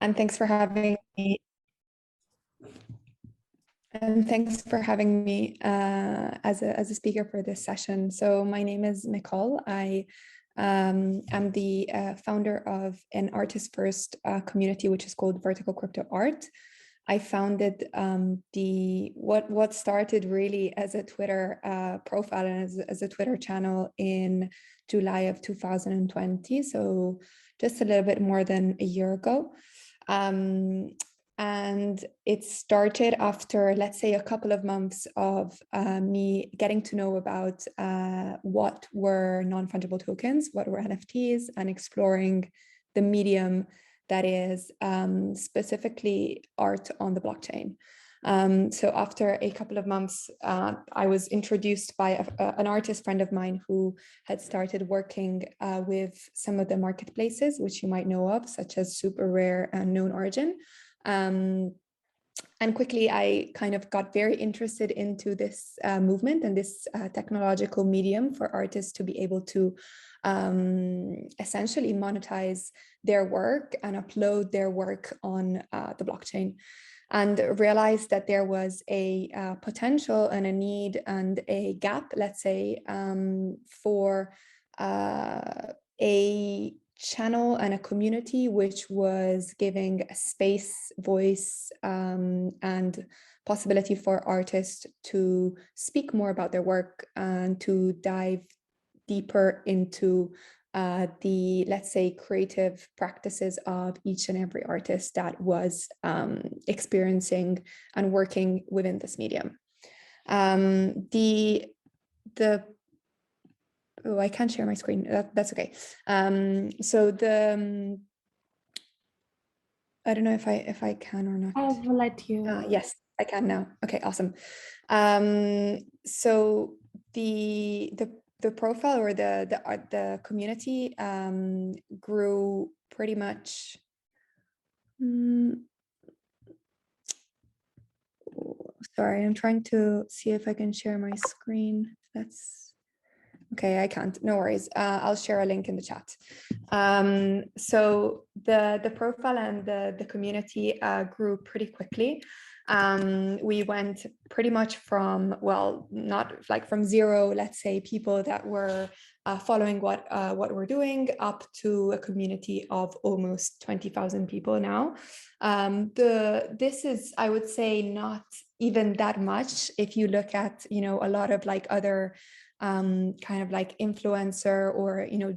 And thanks for having me. And thanks for having me as a speaker for this session. So my name is Micol. I am the founder of an artist first community, which is called VerticalCrypto Art. I founded what started really as a Twitter profile and as a Twitter channel in July of 2020. So just a little bit more than a year ago. And it started after, let's say, a couple of months of me getting to know about what were non-fungible tokens, what were NFTs, and exploring the medium that is specifically art on the blockchain. So after a couple of months, I was introduced by an artist friend of mine who had started working with some of the marketplaces, which you might know of, such as Super Rare and Known Origin. And quickly, I kind of got very interested into this movement and this technological medium for artists to be able to essentially monetize their work and upload their work on the blockchain, and realized that there was a potential and a need and a gap, let's say, for a channel and a community which was giving a space, voice, and possibility for artists to speak more about their work and to dive deeper into the, let's say, creative practices of each and every artist that was experiencing and working within this medium. Oh, I can't share my screen. That's okay. So I don't know if I can or not. I will let you. Yes, I can now. Okay, awesome. So the profile or the community grew pretty much. Sorry, I'm trying to see if I can share my screen. That's okay. I can't. No worries. I'll share a link in the chat. So the profile and the community grew pretty quickly. We went pretty much from, well, not like from zero, let's say, people that were following what we're doing, up to a community of almost 20,000 people now. This is, I would say, not even that much if you look at, you know, a lot of like other kind of like influencer or, you know,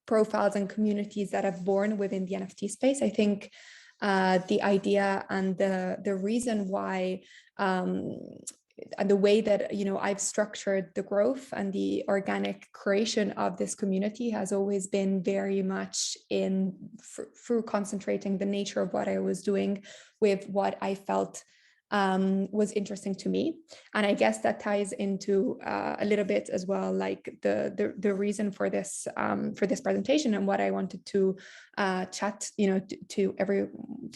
profiles and communities that have born within the NFT space. I think the idea and the reason why and the way that, you know, I've structured the growth and the organic creation of this community has always been very much through concentrating the nature of what I was doing with what I felt was interesting to me. And I guess that ties into a little bit as well, like the reason for this presentation and what I wanted to chat, you know, to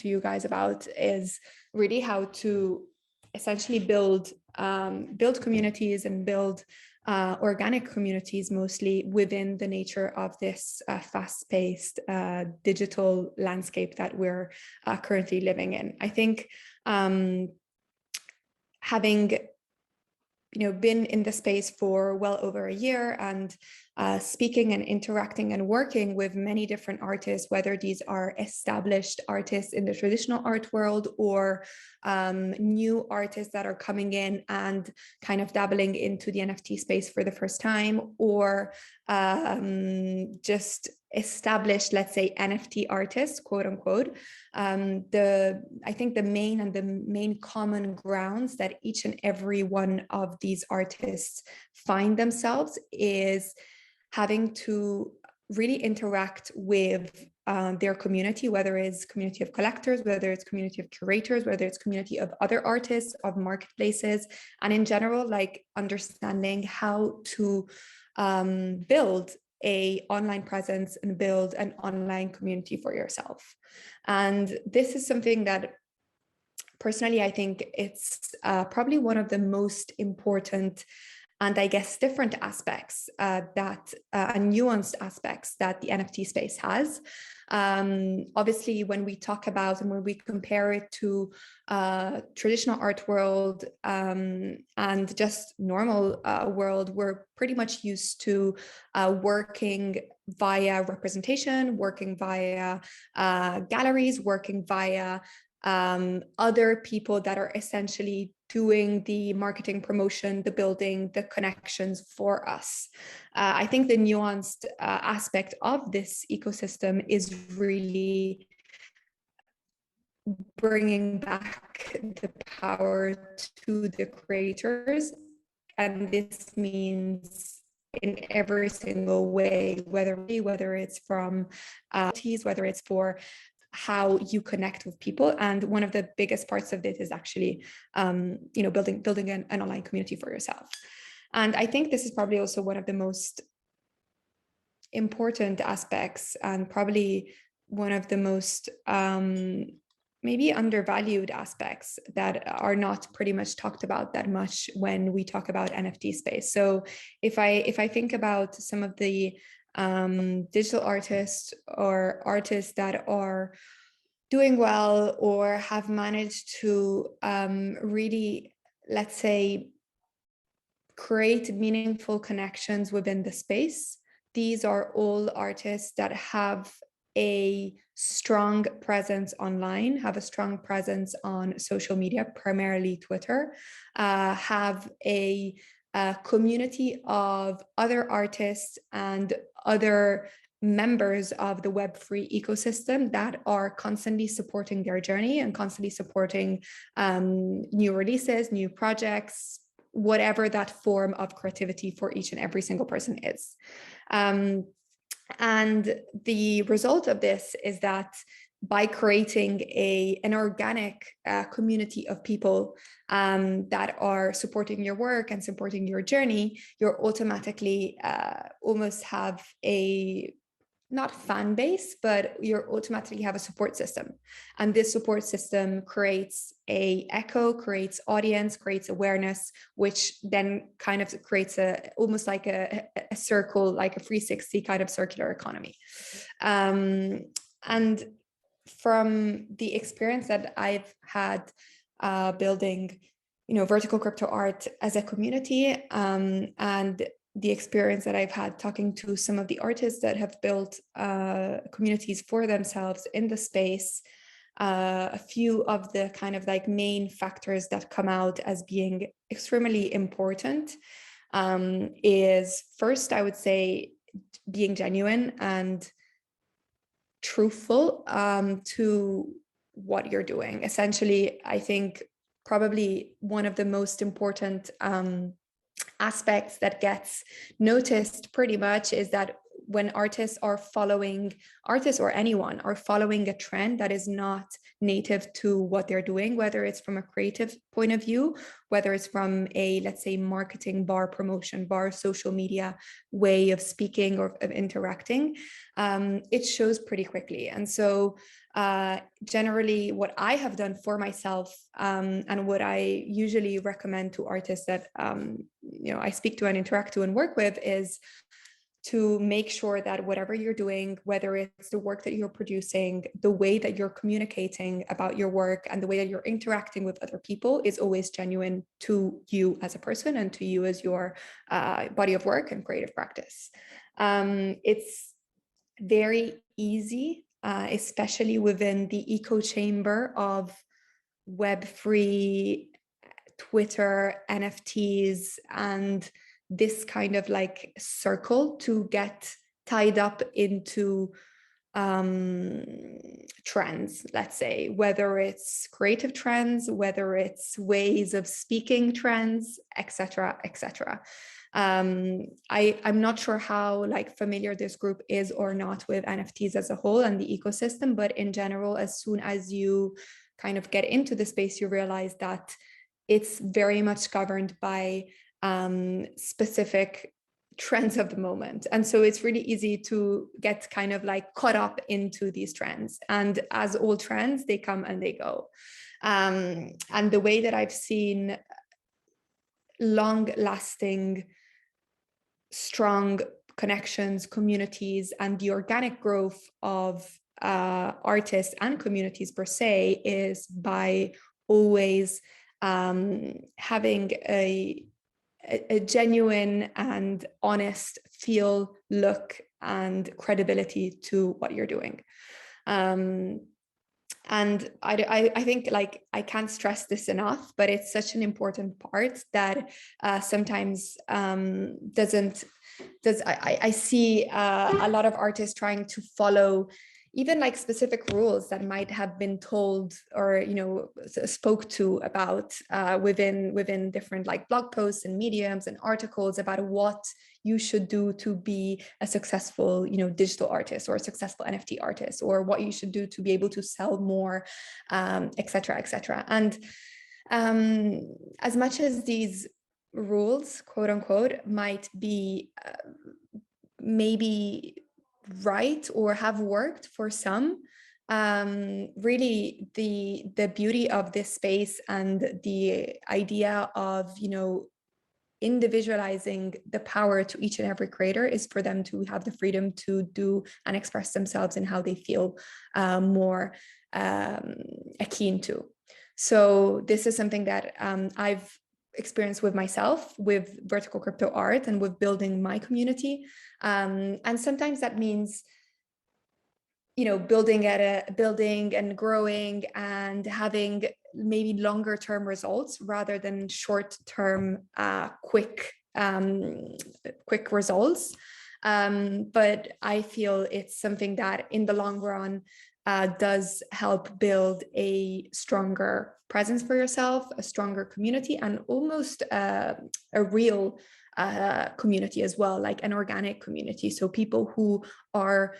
you guys about is really how to essentially build communities and build organic communities, mostly within the nature of this fast-paced digital landscape that we're currently living in. I think having, you know, been in the space for well over a year and speaking and interacting and working with many different artists, whether these are established artists in the traditional art world or new artists that are coming in and kind of dabbling into the NFT space for the first time, or just established, let's say, NFT artists, quote unquote. I think the main common grounds that each and every one of these artists find themselves is having to really interact with their community, whether it's community of collectors, whether it's community of curators, whether it's community of other artists, of marketplaces, and in general, like understanding how to build a online presence and build an online community for yourself. And this is something that personally, I think it's probably one of the most important and I guess different aspects and nuanced aspects that the NFT space has. Obviously, when we talk about and when we compare it to traditional art world and just normal world, we're pretty much used to working via representation, working via galleries, working via other people that are essentially doing the marketing, promotion, the building, the connections for us. I think the nuanced aspect of this ecosystem is really bringing back the power to the creators. And this means in every single way, whether it's from whether it's for how you connect with people. And one of the biggest parts of this is actually, building an online community for yourself. And I think this is probably also one of the most important aspects and probably one of the most maybe undervalued aspects that are not pretty much talked about that much when we talk about NFT space. So if I think about some of the digital artists or artists that are doing well or have managed to really, let's say, create meaningful connections within the space, these are all artists that have a strong presence online, have a strong presence on social media, primarily Twitter, have a community of other artists and other members of the Web3 ecosystem that are constantly supporting their journey and constantly supporting new releases, new projects, whatever that form of creativity for each and every single person is. And the result of this is that by creating an organic community of people that are supporting your work and supporting your journey, you're automatically almost have a not fan base, but you automatically have a support system. And this support system creates a echo, creates audience, creates awareness, which then kind of creates almost like a circle, like a 360 kind of circular economy. And from the experience that I've had building, vertical crypto art as a community, and the experience that I've had talking to some of the artists that have built communities for themselves in the space, a few of the kind of like main factors that come out as being extremely important is first, I would say, being genuine and truthful to what you're doing. Essentially, I think probably one of the most important aspects that gets noticed pretty much is that when artists or anyone are following a trend that is not native to what they're doing, whether it's from a creative point of view, whether it's from a, let's say, marketing promotion social media way of speaking or of interacting, it shows pretty quickly. And so generally what I have done for myself and what I usually recommend to artists that I speak to and interact to and work with is to make sure that whatever you're doing, whether it's the work that you're producing, the way that you're communicating about your work and the way that you're interacting with other people is always genuine to you as a person and to you as your body of work and creative practice. It's very easy, especially within the echo chamber of Web3, Twitter, NFTs, and this kind of like circle to get tied up into trends, let's say, whether it's creative trends, whether it's ways of speaking trends, etc., etc. I'm not sure how like familiar this group is or not with NFTs as a whole and the ecosystem, but in general, as soon as you kind of get into the space, you realize that it's very much governed by specific trends of the moment. And so it's really easy to get kind of like caught up into these trends. And as all trends, they come and they go. And the way that I've seen long-lasting, strong connections, communities, and the organic growth of artists and communities per se is by always having a genuine and honest feel, look, and credibility to what you're doing. And I think, like, I can't stress this enough, but it's such an important part that sometimes I see a lot of artists trying to follow even like specific rules that might have been told or, you know, spoke to about within different like blog posts and mediums and articles about what you should do to be a successful, you know, digital artist or a successful NFT artist, or what you should do to be able to sell more, et cetera, et cetera. And as much as these rules, quote unquote, might be maybe right or have worked for some, really the beauty of this space and the idea of, you know, individualizing the power to each and every creator is for them to have the freedom to do and express themselves in how they feel more akin to. So this is something that I've experienced with myself, with Vertical Crypto Art, and with building my community. And sometimes that means, you know, building and growing and having maybe longer term results rather than short term quick results. But I feel it's something that in the long run does help build a stronger presence for yourself, a stronger community, and almost a real community as well, like an organic community. So people who are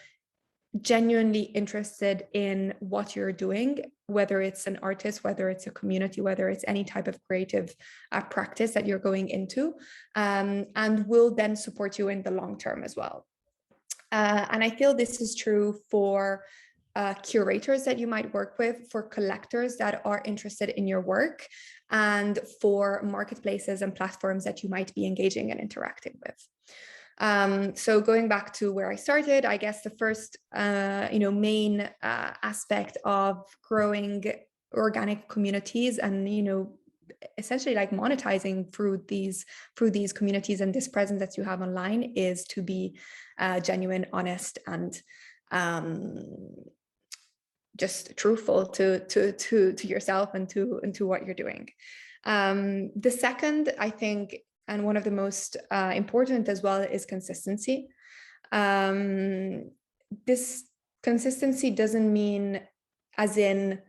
genuinely interested in what you're doing, whether it's an artist, whether it's a community, whether it's any type of creative practice that you're going into, and will then support you in the long term as well. And I feel this is true for curators that you might work with, for collectors that are interested in your work, and for marketplaces and platforms that you might be engaging and interacting with. So going back to where I started, I guess the first, main aspect of growing organic communities and, essentially like monetizing through these communities and this presence that you have online is to be genuine, honest, and just truthful to yourself and to what you're doing. The second, I think, and one of the most important as well, is consistency. This consistency doesn't mean as in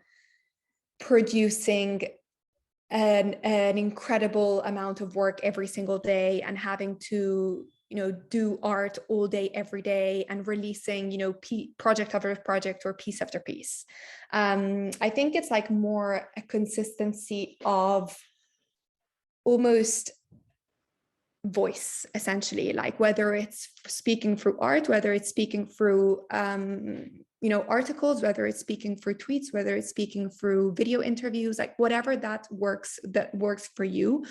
producing an incredible amount of work every single day and having to, do art all day, every day, and releasing, project after project or piece after piece. I think it's like more a consistency of almost voice, essentially, like whether it's speaking through art, whether it's speaking through articles, whether it's speaking through tweets, whether it's speaking through video interviews, like whatever that works for you,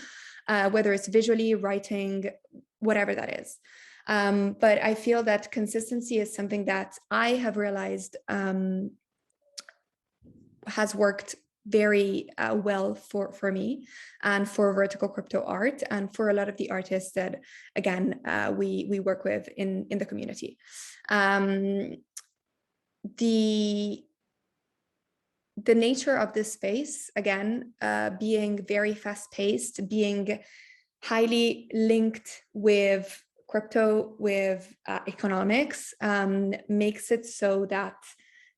whether it's visually, writing, whatever that is. But I feel that consistency is something that I have realized has worked very well for me and for Vertical Crypto Art and for a lot of the artists that, again, we work with in the community. The nature of this space, again, being very fast-paced, being highly linked with crypto, with economics, makes it so that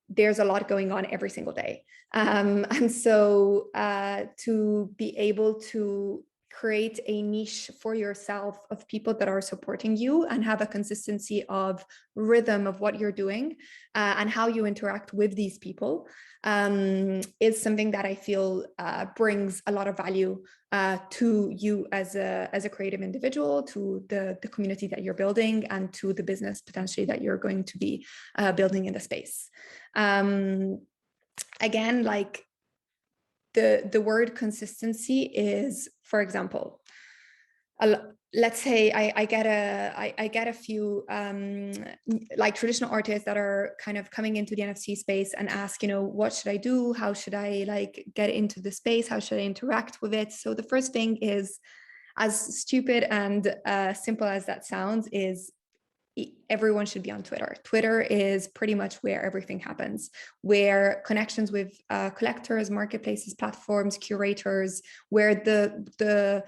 there's a lot going on every single day. And so to be able to create a niche for yourself of people that are supporting you and have a consistency of rhythm of what you're doing and how you interact with these people is something that I feel brings a lot of value to you as a creative individual, to the community that you're building, and to the business potentially that you're going to be building in the space. Again, like the word consistency is, for example, let's say I get a few like traditional artists that are kind of coming into the NFT space and ask, what should I do? How should I like get into the space? How should I interact with it? So the first thing is, as stupid and simple as that sounds, is everyone should be on Twitter. Twitter is pretty much where everything happens, where connections with collectors, marketplaces, platforms, curators, where the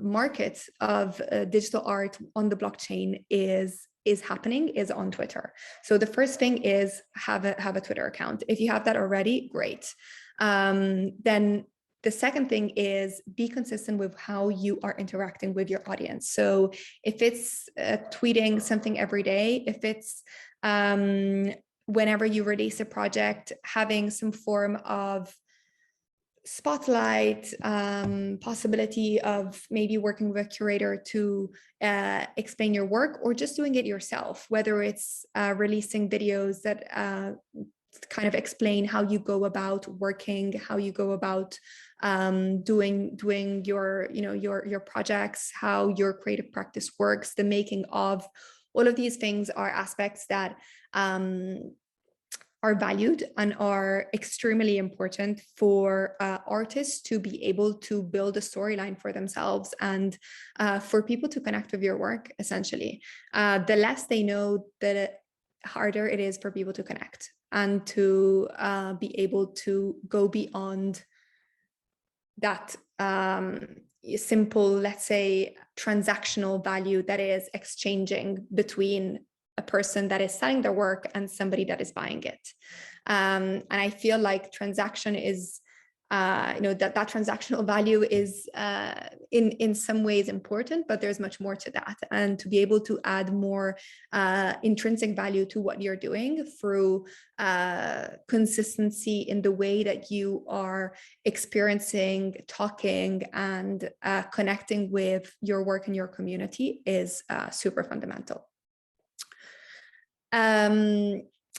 market of digital art on the blockchain is happening is on Twitter. So the first thing is have a Twitter account. If you have that already, great. Then the second thing is be consistent with how you are interacting with your audience. So if it's tweeting something every day, if it's whenever you release a project, having some form of spotlight, possibility of maybe working with a curator to explain your work, or just doing it yourself, whether it's releasing videos that kind of explain how you go about working, how you go about doing your your projects, how your creative practice works, the making of. All of these things are aspects that are valued and are extremely important for artists to be able to build a storyline for themselves, and for people to connect with your work. Essentially, the less they know, the harder it is for people to connect and to be able to go beyond that simple, let's say, transactional value that is exchanging between a person that is selling their work and somebody that is buying it. And I feel like transaction is, that transactional value is in some ways important, but there's much more to that. And to be able to add more intrinsic value to what you're doing through consistency in the way that you are experiencing, talking, and connecting with your work and your community is super fundamental.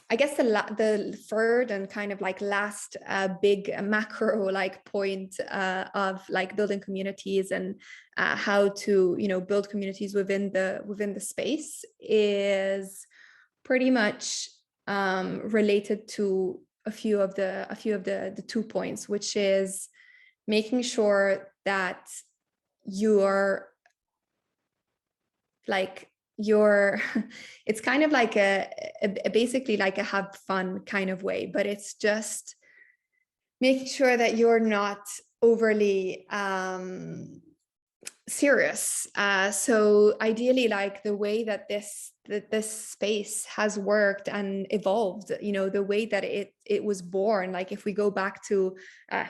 I guess the third and kind of like last big macro like point of like building communities and how to build communities within the space is pretty much related to a few of the 2 points, which is making sure that you're like it's kind of like a basically like a have fun kind of way, but it's just making sure that you're not overly serious. So ideally, like the way that this space has worked and evolved, the way that it was born, like if we go back to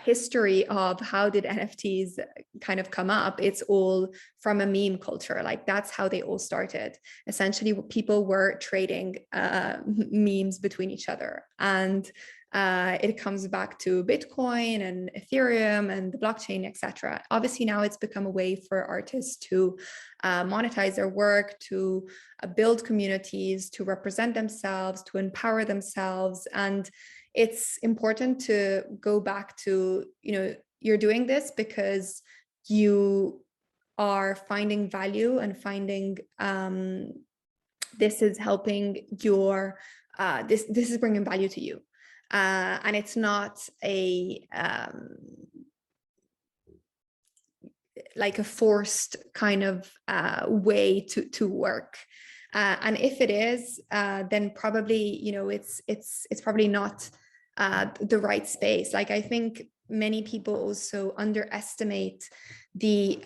history of how did NFTs kind of come up, it's all from a meme culture. Like that's how they all started. Essentially, people were trading memes between each other, and it comes back to Bitcoin and Ethereum and the blockchain, etc. Obviously, now it's become a way for artists to monetize their work, to build communities, to represent themselves, to empower themselves. And it's important to go back to, you're doing this because you are finding value and finding this is helping your, this is bringing value to you. And it's not a like a forced kind of way to work. And if it is, then probably it's probably not the right space. Like I think many people also underestimate the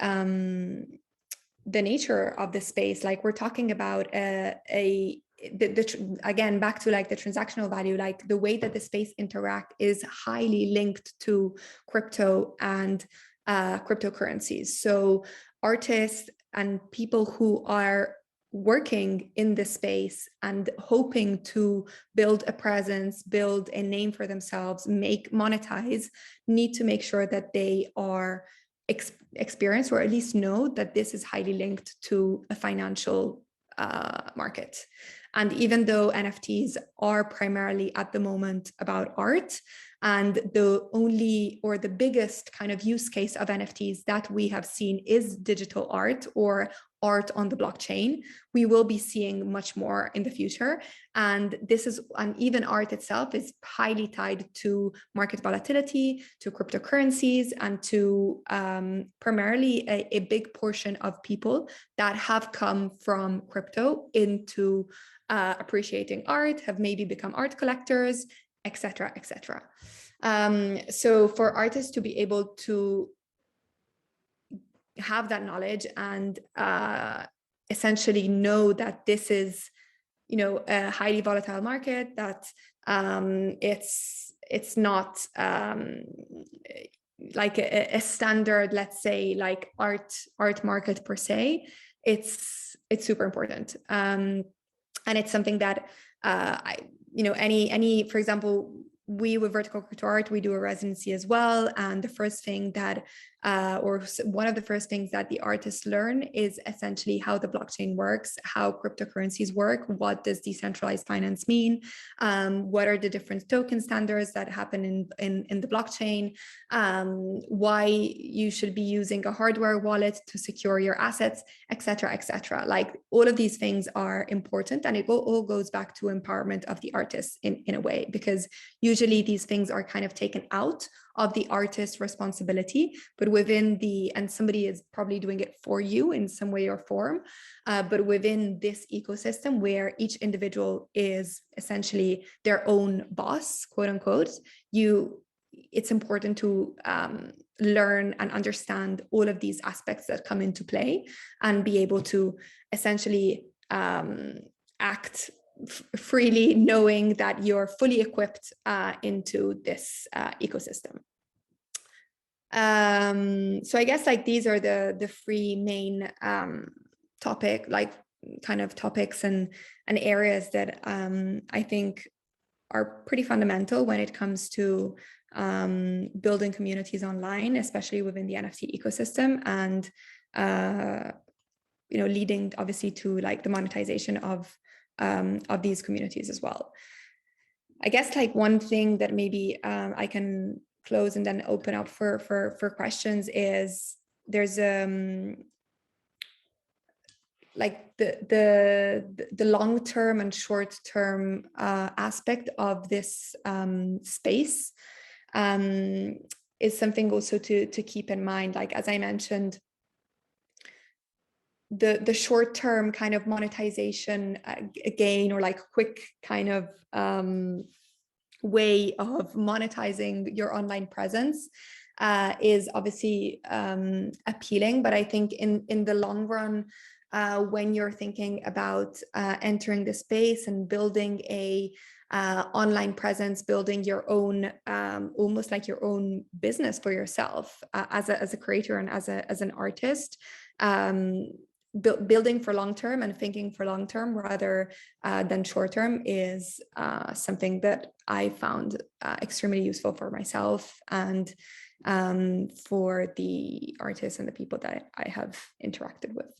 nature of the space. Like we're talking about again, back to like the transactional value, like the way that the space interact is highly linked to crypto and cryptocurrencies. So artists and people who are working in the space and hoping to build a presence, build a name for themselves, monetize, need to make sure that they are experience, or at least know that this is highly linked to a financial market. And even though NFTs are primarily at the moment about art, and the only or the biggest kind of use case of NFTs that we have seen is digital art or art on the blockchain, we will be seeing much more in the future. And even art itself is highly tied to market volatility, to cryptocurrencies, and to primarily a big portion of people that have come from crypto into appreciating art, have maybe become art collectors, etc., etc. So for artists to be able to have that knowledge and essentially know that this is, a highly volatile market, that it's not like a standard, let's say, like art market per se. It's super important, and it's something that for example, we with Vertical Crypto Art, we do a residency as well. And the first thing that, or one of the first things that the artists learn is essentially how the blockchain works, how cryptocurrencies work, what does decentralized finance mean, what are the different token standards that happen in the blockchain, why you should be using a hardware wallet to secure your assets, etc., etc. Like all of these things are important, and it all goes back to empowerment of the artists in a way, because usually these things are kind of taken out of the artist's responsibility, but and somebody is probably doing it for you in some way or form, but within this ecosystem where each individual is essentially their own boss, quote unquote, it's important to learn and understand all of these aspects that come into play and be able to essentially act freely, knowing that you're fully equipped into this ecosystem. So I guess like these are the three main topics and areas that I think are pretty fundamental when it comes to building communities online, especially within the NFT ecosystem, and leading obviously to like the monetization of these communities as well. I guess like one thing that maybe I can close and then open up for questions is there's like the long-term and short-term aspect of this space is something also to keep in mind. Like, as I mentioned, the short-term kind of monetization gain, or like quick kind of way of monetizing your online presence is obviously appealing. But I think in the long run, when you're thinking about entering the space and building a online presence, building your own, almost like your own business for yourself as a creator and as an artist, building for long term and thinking for long term rather than short term is something that I found extremely useful for myself and for the artists and the people that I have interacted with.